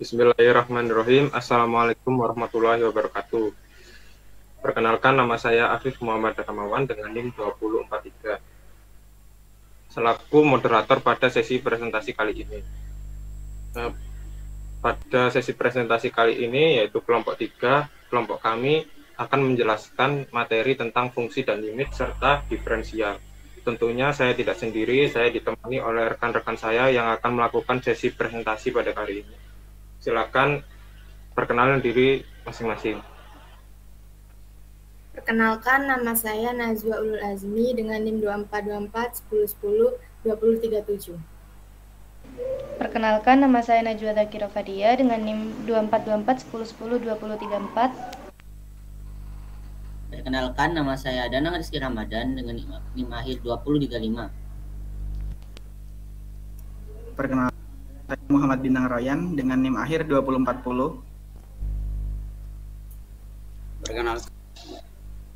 Bismillahirrahmanirrahim. Assalamualaikum warahmatullahi wabarakatuh. Perkenalkan, nama saya Afif Muhammad Rahmawan dengan NIM 2043. Selaku moderator pada sesi presentasi kali ini. Pada sesi presentasi kali ini, yaitu kelompok 3, kelompok kami akan menjelaskan materi tentang fungsi dan limit serta diferensial. Tentunya saya tidak sendiri, saya ditemani oleh rekan-rekan saya yang akan melakukan sesi presentasi pada kali ini. Silakan perkenalan diri masing-masing. Perkenalkan, nama saya Najwa Ulul Azmi dengan NIM 2424 1010 2037. Perkenalkan, nama saya Najwa Dzakira Fadia dengan NIM 2424 1010 2034. Perkenalkan, nama saya Danang Rizky Ramadan dengan NIM akhir 2035. Perkenalkan, saya Muhammad Bintang Royan dengan NIM akhir 2040. Perkenalkan,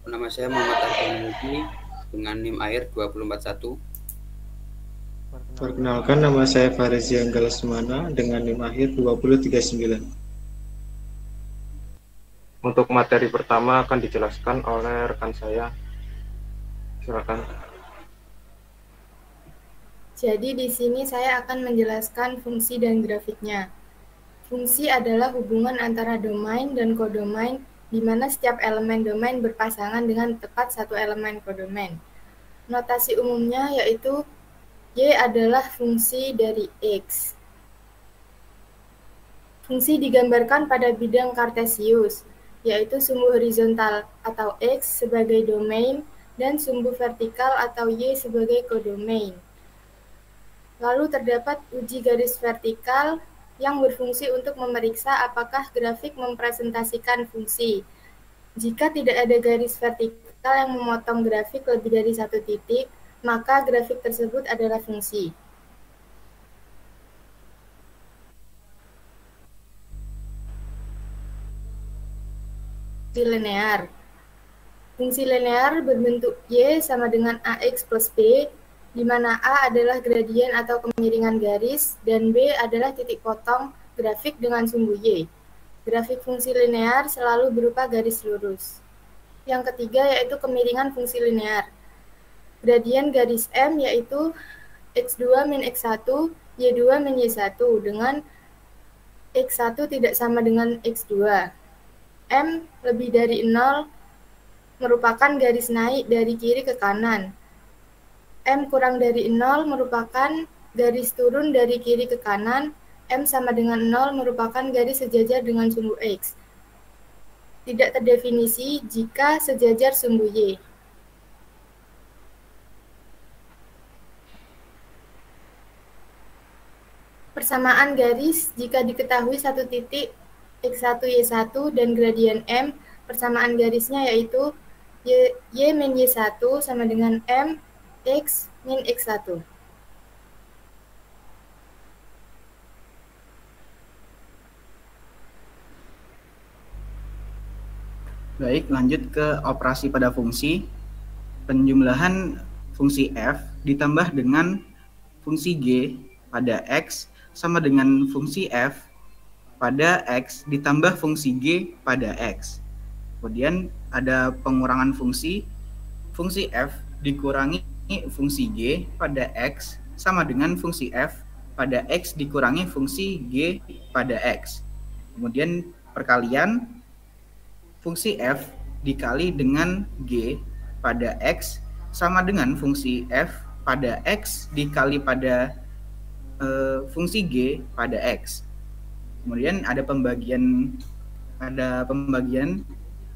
nama saya Muhammad Arfan Mugi dengan NIM akhir 2041. Perkenalkan, nama saya Farizi Angga Lesmana dengan NIM akhir 2039. Untuk materi pertama akan dijelaskan oleh rekan saya. Silakan. Jadi di sini saya akan menjelaskan fungsi dan grafiknya. Fungsi adalah hubungan antara domain dan kodomain di mana setiap elemen domain berpasangan dengan tepat satu elemen kodomain. Notasi umumnya yaitu Y adalah fungsi dari X. Fungsi digambarkan pada bidang kartesius, yaitu sumbu horizontal atau X sebagai domain dan sumbu vertikal atau Y sebagai kodomain. Lalu terdapat uji garis vertikal yang berfungsi untuk memeriksa apakah grafik mempresentasikan fungsi. Jika tidak ada garis vertikal yang memotong grafik lebih dari satu titik, maka grafik tersebut adalah fungsi. Fungsi linear. Fungsi linear berbentuk Y sama dengan AX plus B, di mana A adalah gradien atau kemiringan garis, dan B adalah titik potong grafik dengan sumbu Y. Grafik fungsi linear selalu berupa garis lurus. Yang ketiga yaitu kemiringan fungsi linear. Gradien garis M yaitu X2 min X1, Y2 min Y1, dengan X1 tidak sama dengan X2. M lebih dari 0 merupakan garis naik dari kiri ke kanan. M kurang dari 0 merupakan garis turun dari kiri ke kanan. M sama dengan 0 merupakan garis sejajar dengan sumbu X. Tidak terdefinisi jika sejajar sumbu Y. Persamaan garis jika diketahui satu titik X1 Y1 dan gradien M, persamaan garisnya yaitu Y min Y1 sama dengan M X min X1. Baik, lanjut ke operasi pada fungsi. Penjumlahan fungsi f ditambah dengan fungsi g pada x sama dengan fungsi f pada x ditambah fungsi g pada x. Kemudian ada pengurangan fungsi f dikurangi fungsi g pada x sama dengan fungsi f pada x dikurangi fungsi g pada x. Kemudian perkalian fungsi f dikali dengan g pada x sama dengan fungsi f pada x dikali pada fungsi g pada x. Kemudian ada pembagian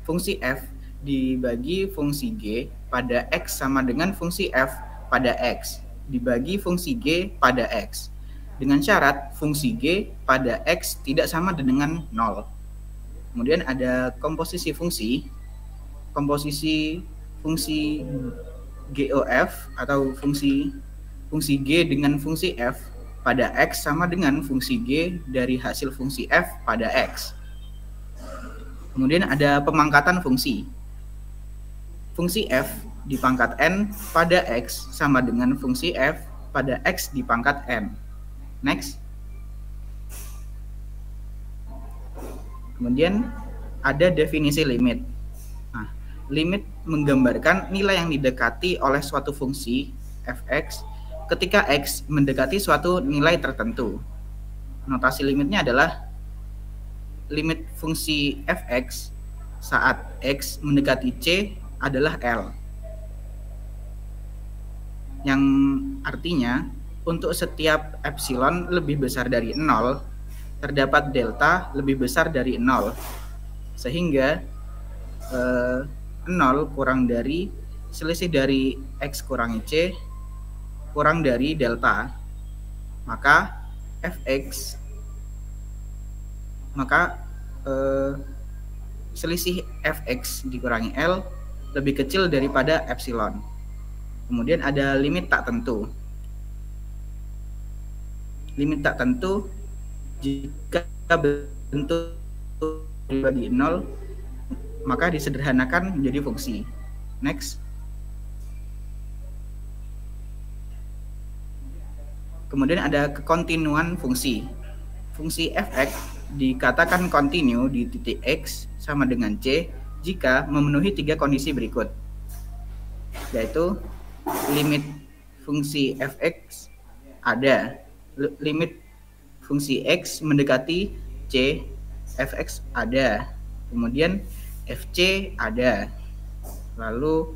fungsi f dibagi fungsi g pada x sama dengan fungsi f pada x dibagi fungsi g pada x, dengan syarat fungsi g pada x tidak sama dengan 0. Kemudian ada komposisi fungsi GOF atau fungsi g dengan fungsi f pada x sama dengan fungsi g dari hasil fungsi f pada x. Kemudian ada pemangkatan fungsi f di pangkat n pada x sama dengan fungsi f pada x di pangkat n. Next. Kemudian ada definisi limit. Nah, limit menggambarkan nilai yang didekati oleh suatu fungsi fx ketika x mendekati suatu nilai tertentu. Notasi limitnya adalah limit fungsi fx saat x mendekati c adalah L. Yang artinya untuk setiap epsilon lebih besar dari 0, terdapat delta lebih besar dari 0. Sehingga 0 kurang dari selisih dari x kurangi c kurang dari delta. Maka selisih fx dikurangi L lebih kecil daripada epsilon. Kemudian ada limit tak tentu. Limit tak tentu jika bentuk dibagi 0 maka disederhanakan menjadi fungsi. Next. Kemudian ada kekontinuan fungsi. Fungsi fx dikatakan kontinu di titik x sama dengan c jika memenuhi 3 kondisi berikut, yaitu limit fungsi fx ada, limit fungsi x mendekati c, fx ada, kemudian fc ada, lalu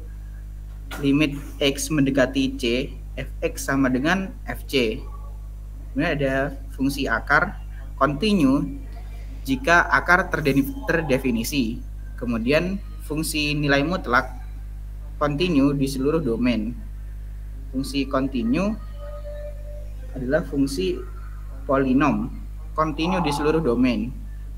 limit x mendekati c, fx sama dengan fc. Kemudian ada fungsi akar kontinu jika akar terdefinisi. Kemudian fungsi nilai mutlak kontinu di seluruh domain. Fungsi kontinu adalah fungsi polinom kontinu di seluruh domain.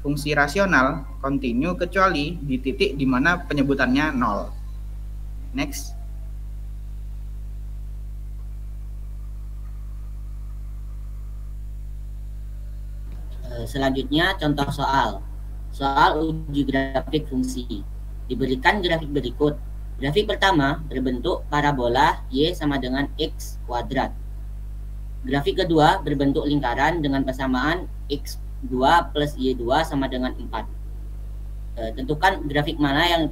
Fungsi rasional kontinu kecuali di titik di mana penyebutannya 0. Next. Selanjutnya contoh soal uji grafik fungsi. Diberikan grafik berikut. Grafik pertama berbentuk parabola y sama dengan x kuadrat. Grafik kedua berbentuk lingkaran dengan persamaan x2 plus y2 sama dengan 4. Tentukan grafik mana yang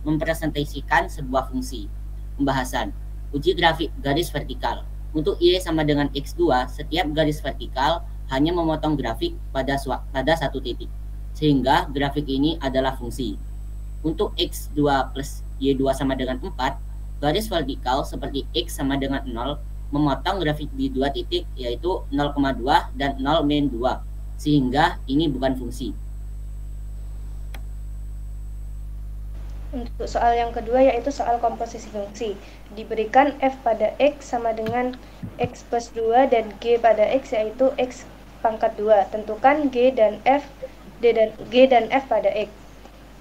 mempresentasikan sebuah fungsi. Pembahasan. Uji grafik garis vertikal. Untuk y sama dengan x2, setiap garis vertikal hanya memotong grafik pada satu titik, sehingga grafik ini adalah fungsi. Untuk x2 plus y2 sama dengan 4, garis vertikal seperti x sama dengan 0 memotong grafik di 2 titik, yaitu 0,2 dan 0-2, sehingga ini bukan fungsi. Untuk soal yang kedua yaitu soal komposisi fungsi. Diberikan f pada x sama dengan x plus 2 dan g pada x yaitu x pangkat 2. Tentukan g dan f pada x.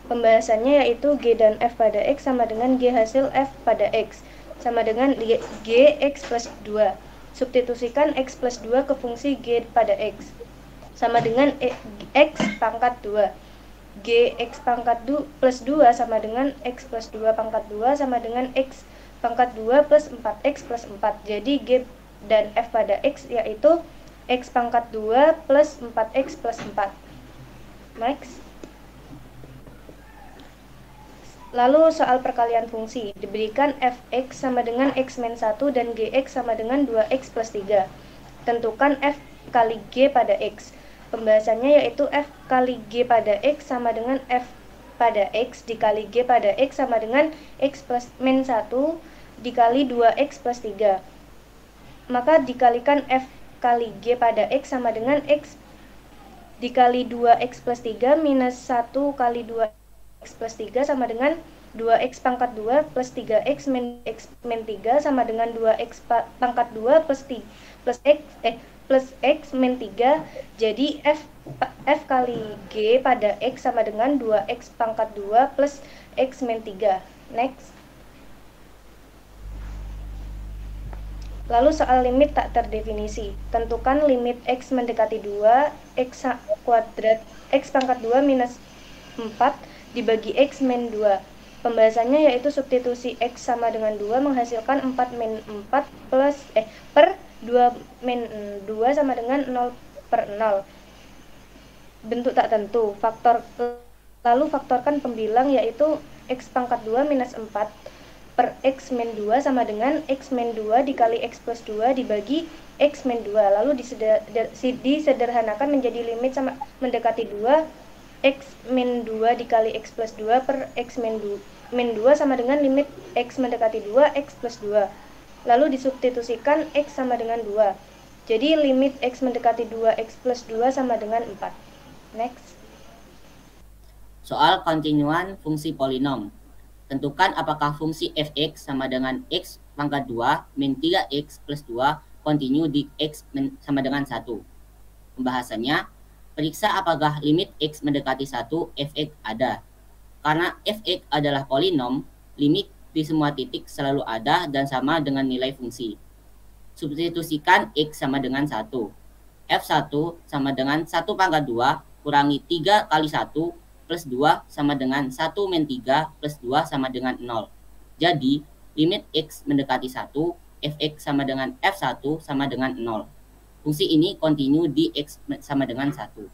Pembahasannya yaitu g dan f pada x sama dengan g hasil f pada x sama dengan g x plus 2. Substitusikan x plus 2 ke fungsi g pada x sama dengan x pangkat 2. G x pangkat 2 plus 2 sama dengan x plus 2 pangkat 2 sama dengan x pangkat 2 plus 4x plus 4. Jadi g dan f pada x yaitu x pangkat 2 plus 4x plus 4. Next. Lalu soal perkalian fungsi. Diberikan fx sama dengan x min 1 dan gx sama dengan 2x plus 3. Tentukan f kali g pada x. Pembahasannya yaitu f kali g pada x sama dengan f pada x dikali g pada x sama dengan x plus min 1 dikali 2x plus 3. Maka dikalikan f kali g pada x sama dengan x dikali 2x plus 3 minus 1 kali 2x plus 3 sama dengan 2x pangkat 2 plus 3x min x min 3 sama dengan 2x pangkat 2 plus x min 3. Jadi f kali g pada x sama dengan 2x pangkat 2 plus x min 3. Next. Lalu soal limit tak terdefinisi. Tentukan limit x mendekati 2, x kuadrat, x pangkat 2 minus 4 dibagi x min 2. Pembahasannya yaitu substitusi x sama dengan 2 menghasilkan 4 min 4 plus per 2 min 2 sama dengan 0 per 0. bentuk tak tentu. Lalu faktorkan pembilang yaitu x pangkat 2 minus 4 per x min 2 sama dengan x min 2 dikali x plus 2 dibagi x min 2. Lalu disederhanakan menjadi limit sama mendekati 2 x min 2 dikali x plus 2 per x min 2 sama dengan limit x mendekati 2 x plus 2. Lalu disubstitusikan x sama dengan 2. Jadi limit x mendekati 2 x plus 2 sama dengan 4. Next. Soal kontinuan fungsi polinom. Tentukan apakah fungsi fx sama dengan x pangkat 2 min 3x plus 2 kontinu di x sama dengan 1. Pembahasannya, periksa apakah limit x mendekati 1 fx ada. Karena fx adalah polinom, limit di semua titik selalu ada dan sama dengan nilai fungsi. Substitusikan x sama dengan 1. f1 sama dengan 1 pangkat 2 kurangi 3 kali 1 plus 2 sama dengan 1 min 3 plus 2 sama dengan 0. Jadi, limit x mendekati 1, fx sama dengan f1 sama dengan 0. Fungsi ini kontinu di x sama dengan 1.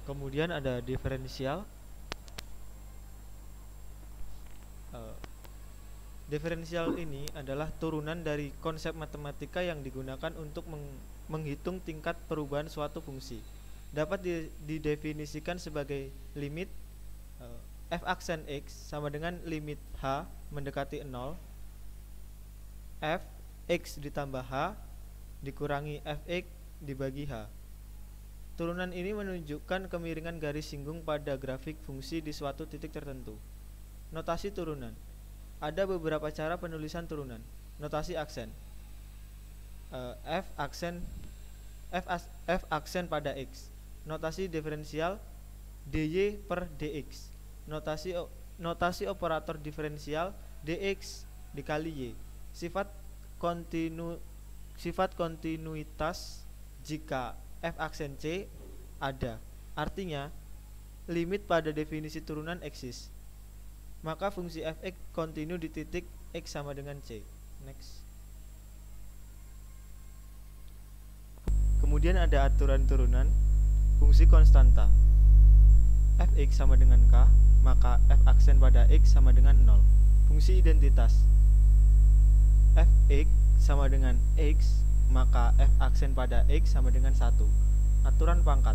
Kemudian ada diferensial. Diferensial ini adalah turunan dari konsep matematika yang digunakan untuk menghitung tingkat perubahan suatu fungsi. Dapat didefinisikan sebagai limit f aksen x sama dengan limit h mendekati 0 f x ditambah h dikurangi fx dibagi h. Turunan ini menunjukkan kemiringan garis singgung pada grafik fungsi di suatu titik tertentu. Notasi turunan. Ada beberapa cara penulisan turunan. Notasi aksen. F aksen pada x. Notasi diferensial dy per dx. Notasi operator diferensial dx dikali y. Sifat kontinuitas jika f aksen c ada. Artinya limit pada definisi turunan eksis. Maka fungsi fx kontinu di titik x sama dengan c. Next. Kemudian ada aturan turunan fungsi konstanta. Fx sama dengan k, maka f aksen pada x sama dengan 0. Fungsi identitas. Fx sama dengan x, maka f aksen pada x sama dengan 1. Aturan pangkat.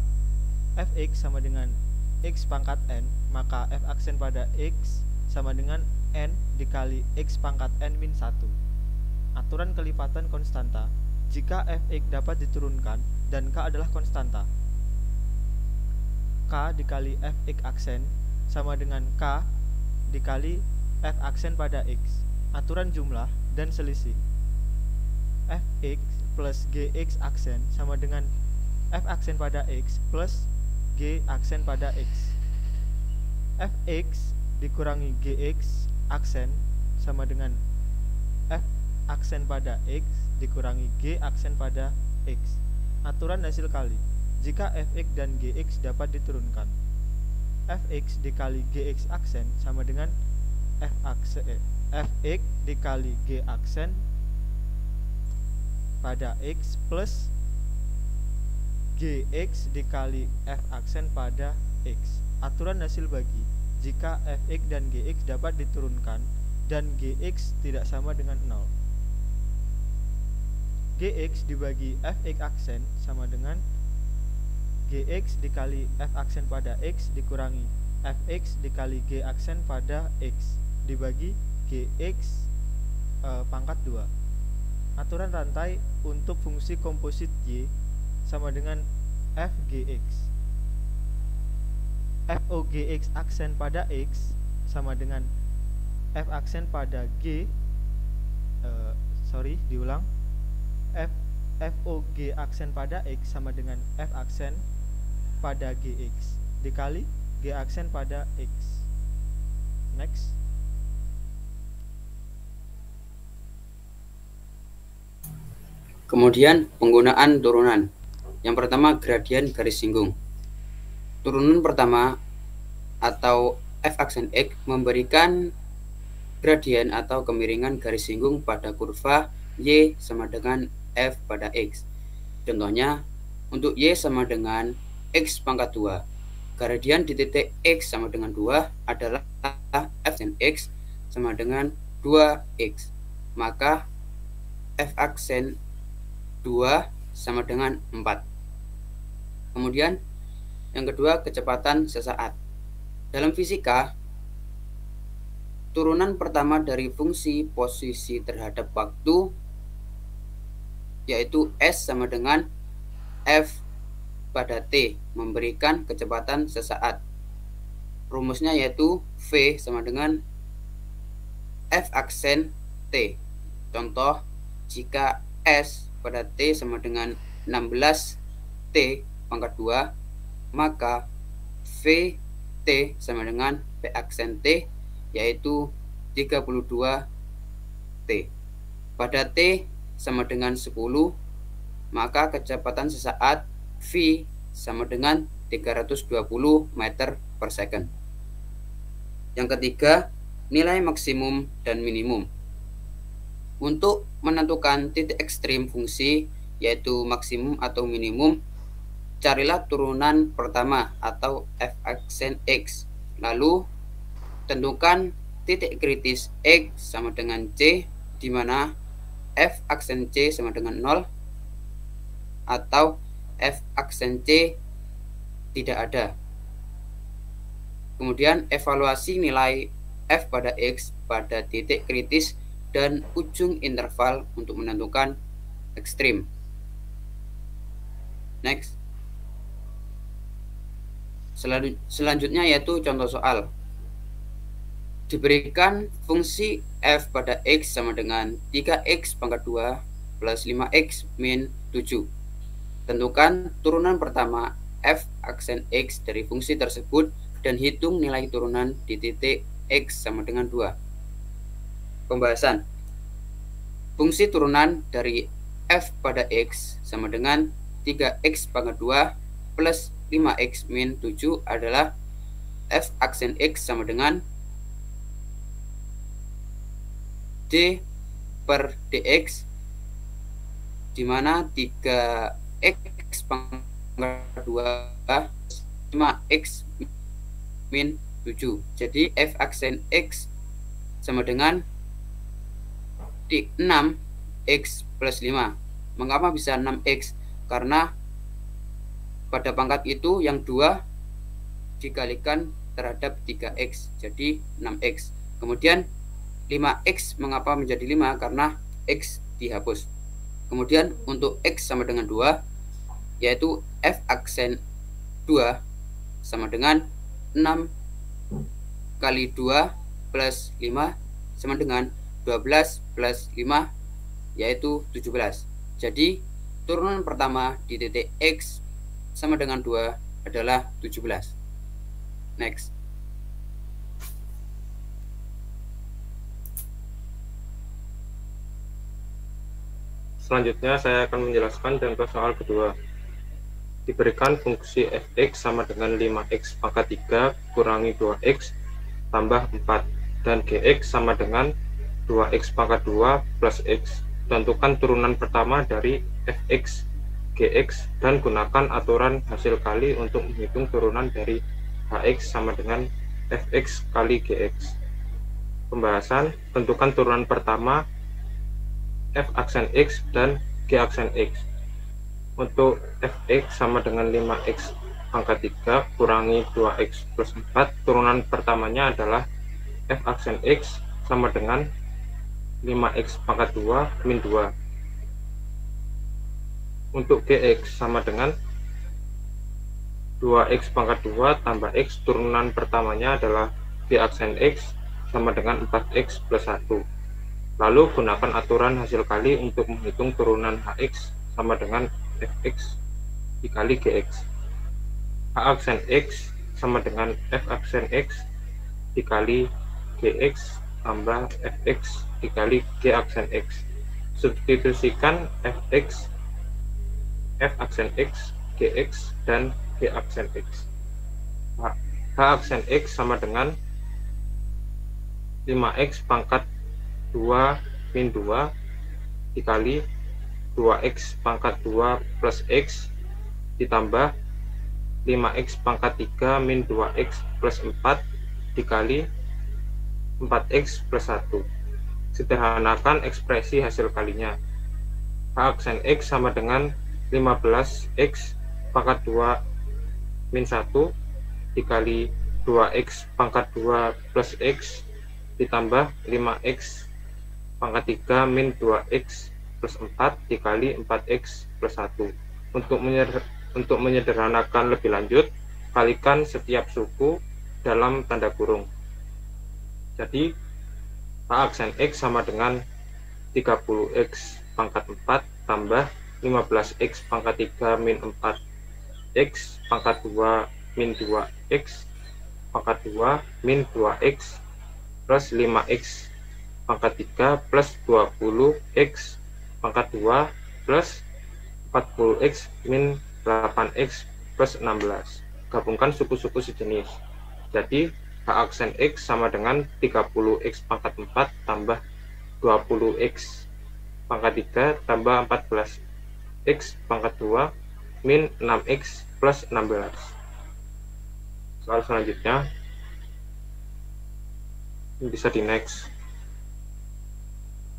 Fx sama dengan x pangkat n, maka f aksen pada x sama dengan n dikali x pangkat n min 1. Aturan kelipatan konstanta. Jika fx dapat diturunkan dan k adalah konstanta, k dikali fx aksen sama dengan k dikali f aksen pada x. Aturan jumlah dan selisih. Fx plus gx aksen sama dengan f aksen pada x plus g aksen pada x. Fx dikurangi gx aksen sama dengan f aksen pada x dikurangi g aksen pada x. Aturan hasil kali. Jika fx dan gx dapat diturunkan, fx dikali gx aksen sama dengan fx dikali g aksen pada x plus gx dikali f aksen pada x. Aturan hasil bagi. Jika fx dan gx dapat diturunkan dan gx tidak sama dengan 0, gx dibagi fx aksen sama dengan gx dikali f aksen pada x dikurangi fx dikali g aksen pada x dibagi gx pangkat 2. Aturan rantai untuk fungsi komposit y sama dengan fgx. Fogx aksen pada x sama dengan f aksen pada g Fog aksen pada x sama dengan f aksen pada gx dikali g aksen pada x. Next. Kemudian penggunaan turunan. Yang pertama, gradien garis singgung. Turunan pertama atau f aksen x memberikan gradien atau kemiringan garis singgung pada kurva Y sama dengan F pada X. Contohnya, untuk Y sama dengan X pangkat 2, gradian di titik X sama dengan 2 adalah F aksen X sama dengan 2X. Maka F aksen 2 sama dengan 4. Kemudian yang kedua, kecepatan sesaat. Dalam fisika, turunan pertama dari fungsi posisi terhadap waktu yaitu S sama dengan F pada T memberikan kecepatan sesaat. Rumusnya yaitu V sama dengan F aksen T. Contoh, jika S pada T sama dengan 16 T pangkat 2, maka V T sama dengan V aksen T yaitu 32 T. Pada T sama dengan 10, maka kecepatan sesaat V sama dengan 320 meter per second. Yang ketiga, nilai maksimum dan minimum. Untuk menentukan titik ekstrim fungsi yaitu maksimum atau minimum, carilah turunan pertama atau F aksen X. Lalu tentukan titik kritis X sama dengan C, di mana F aksen C sama dengan 0 atau F aksen C tidak ada. Kemudian evaluasi nilai F pada X pada titik kritis dan ujung interval untuk menentukan ekstrim. Next. Selanjutnya yaitu contoh soal. Diberikan fungsi F pada X sama dengan 3X pangkat 2 plus 5X min 7. Tentukan turunan pertama F aksen X dari fungsi tersebut dan hitung nilai turunan di titik X sama dengan 2. Pembahasan. Fungsi turunan dari F pada X sama dengan 3X pangkat 2 plus 5X min 7 adalah F aksen X sama dengan D per dx, di mana 3x pangkat 2 5x min 7. Jadi F aksen X sama dengan 6x plus 5. Mengapa bisa 6x? Karena pada pangkat itu yang 2 dikalikan terhadap 3x, jadi 6x. Kemudian 5x mengapa menjadi 5? Karena x dihapus. Kemudian untuk x sama dengan 2, yaitu F aksen 2 sama dengan 6 kali 2 plus 5 sama dengan 12 plus 5, yaitu 17. Jadi turunan pertama di titik x sama dengan 2 adalah 17. Next. Selanjutnya saya akan menjelaskan contoh soal kedua. Diberikan fungsi fx sama dengan 5x pangkat 3 kurangi 2x tambah 4 dan gx sama dengan 2x pangkat 2 plus x. Tentukan turunan pertama dari fx, gx, dan gunakan aturan hasil kali untuk menghitung turunan dari hx sama dengan fx kali gx. Pembahasan. Tentukan turunan pertama F aksen X dan G aksen X. Untuk Fx sama dengan 5x pangkat 3 kurangi 2x plus 4, turunan pertamanya adalah F aksen X sama dengan 5x pangkat 2 min 2. Untuk Gx sama dengan 2x pangkat 2 tambah x, turunan pertamanya adalah G aksen X sama dengan 4x plus 1. Lalu gunakan aturan hasil kali untuk menghitung turunan Hx sama dengan Fx dikali Gx. H aksen X sama dengan F aksen X dikali Gx tambah Fx dikali G aksen X. Substitusikan Fx, F aksen X, Gx, dan G aksen X. H aksen X sama dengan 5x pangkat 2 min 2 dikali 2x pangkat 2 plus x ditambah 5x pangkat 3 min 2x plus 4 dikali 4x plus 1. Sederhanakan ekspresi hasil kalinya. H aksen x sama dengan 15x pangkat 2 min 1 dikali 2x pangkat 2 plus x ditambah 5x pangkat 3 min 2x plus 4 dikali 4x plus 1. Untuk menyederhanakan lebih lanjut, kalikan setiap suku dalam tanda kurung. Jadi H aksen x sama dengan 30x pangkat 4 tambah 15x pangkat 3 min 4x pangkat 2 min 2x pangkat 2 min 2x plus 5x pangkat 3 plus 20x pangkat 2 plus 40x min 8x plus 16. Gabungkan suku-suku sejenis. Jadi H aksen x sama dengan 30x pangkat 4 tambah 20x pangkat 3 tambah 14x pangkat 2 min 6x plus 16. Soal selanjutnya bisa di next.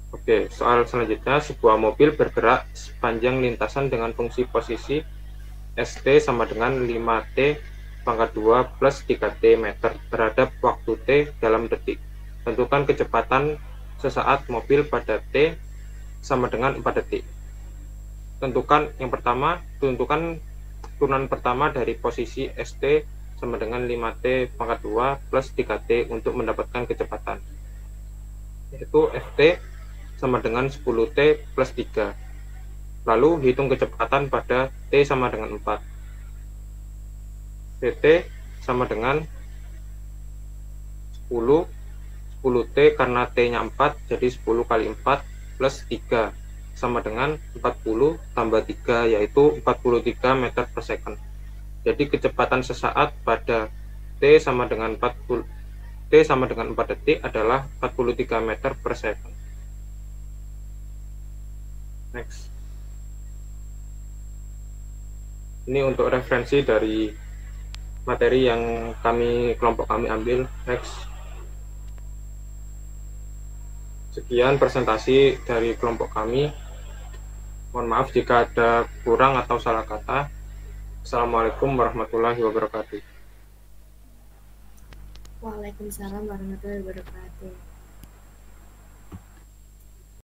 Oke, soal selanjutnya, sebuah mobil bergerak sepanjang lintasan dengan fungsi posisi st sama dengan 5t pangkat 2 plus 3t meter terhadap waktu t dalam detik. Tentukan kecepatan sesaat mobil pada t sama dengan 4 detik. Tentukan turunan pertama dari posisi st sama dengan 5t pangkat 2 plus 3t untuk mendapatkan kecepatan, yaitu ft sama dengan 10t plus 3. Lalu hitung kecepatan pada t sama dengan 4. pt sama dengan 10t karena t-nya 4, jadi 10 kali 4 plus 3 sama dengan 40 tambah 3, yaitu 43 meter per second. Jadi kecepatan sesaat pada t sama dengan 4 detik adalah 43 meter per second. Next. Ini untuk referensi dari materi yang kelompok kami ambil. Next. Sekian presentasi dari kelompok kami. Mohon maaf jika ada kurang atau salah kata. Assalamualaikum warahmatullahi wabarakatuh. Waalaikumsalam warahmatullahi wabarakatuh.